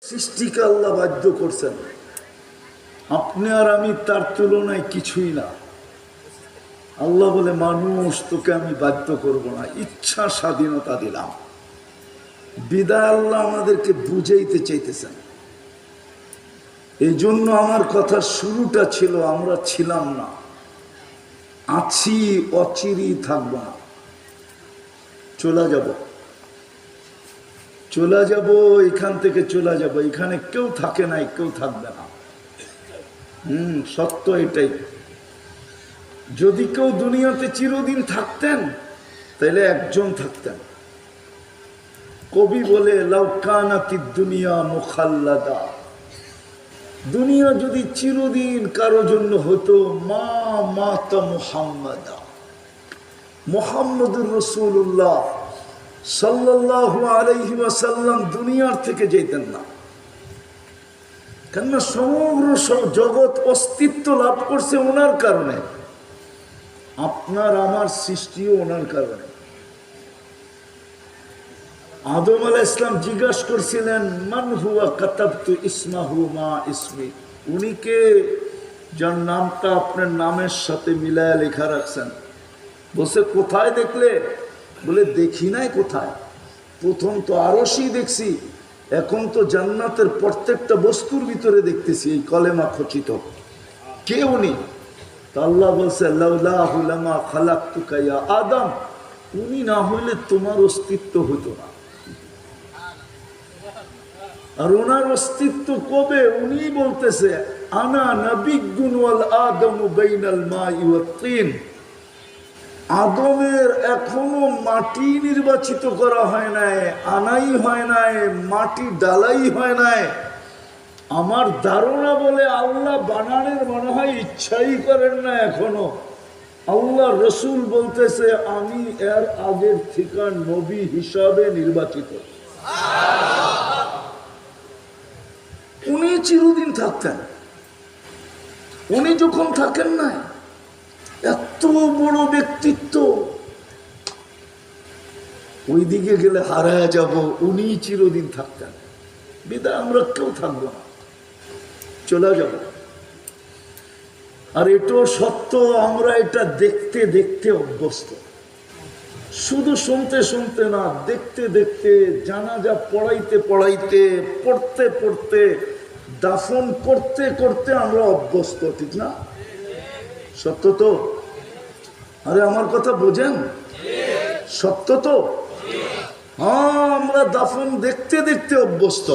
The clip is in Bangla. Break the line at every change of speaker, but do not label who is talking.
সৃষ্টিকে আল্লাহ বাধ্য করছেন, আপনি আর আমি তার তুলনায় কিছুই না। আল্লাহ বলে, মানুষ তোকে আমি বাধ্য করব না, ইচ্ছা স্বাধীনতা দিলাম। বিদায় আল্লাহ আমাদেরকে বুঝাইতে চাইতেছেন। এই জন্য আমার কথা শুরুটা ছিল, আমরা ছিলাম না, আছি, অচিরই থাকবো না, চলে যাব, চলে যাব, এখান থেকে চলে যাব। এখানে কেউ থাকে নাই, কেউ থাকবে না। সত্য এটাই। যদি কেউ দুনিয়াতে চিরদিন থাকতেন তাহলে একজন থাকতেন। কবি বলে, লাউ কানাতিদ দুনিয়া মুখাল্লাদা, দুনিয়া যদি চিরদিন কারো জন্য হতো, মা মাতা মুহাম্মাদা, মুহাম্মদুর রাসূলুল্লাহ সাল্লাল্লাহু আলাইহি ওয়াসাল্লাম দুনিয়ার থেকে যেতেন না। কেননা সমগ্র জগৎ অস্তিত্ব লাভ করছে ওনার কারণে, আপনার আমার সৃষ্টিও ওনার কারণে। আদম আলাইহিস সালাম জিজ্ঞাসা করছিলেন, মান হুয়া কাতাবতু ইসমাহু মা ইসমি, উনি কে যার নামটা আপনার নামের সাথে মিলায়া লেখা রাখছেন? বলছে, কোথায় দেখলে? বলে, দেখি নাই কোথায়, প্রথম তো আরশই দেখছি, এখন তো জান্নাতের প্রত্যেকটা বস্তুর ভিতরে দেখতেছি এই কলেমা খচিত। কে উনি? আল্লাহ বলছে, লাউলাহু লামা খালাকতুকা ইয়া আদম, উনি না হইলে তোমার অস্তিত্ব হতো না। আর ওনার অস্তিত্ব কবে? উনি বলতেছে, আনা নাবিয়্যুন ওয়াল আদমু বাইনাল মাই ওয়াত তিন, আদমের এখনো মাটি নির্বাচিত করা হয় নাই, আনাই হয় নাই, মাটি ডালাই হয় নাই। আমার ধারণা বলে আল্লাহ বানানের মনে হয় ইচ্ছাই করেন না এখনো। আল্লাহ রসুল বলতেছে, আমি এর আগের থেকে নবী হিসাবে নির্বাচিত। উনি চিরদিন থাকতেন। উনি যখন থাকেন না, এত বড় ব্যক্তিত্ব, ওইদিকে গেলে হারায় যাব। উনি চিরদিন থাকতেন, বিদায় আমরা কেউ থাকবো না, চলে যাব। আর এটাও সত্য, আমরা এটা দেখতে দেখতে অভ্যস্ত। শুধু শুনতে শুনতে না, দেখতে দেখতে, জানাজা পড়াইতে পড়াইতে, পড়তে পড়তে, দাফন করতে করতে আমরা অভ্যস্ত, ঠিক না? সত্য তো? আরে আমার কথা বোঝেন? সত্য তো? হ্যাঁ, আমরা দাফন দেখতে দেখতে অভ্যস্ত।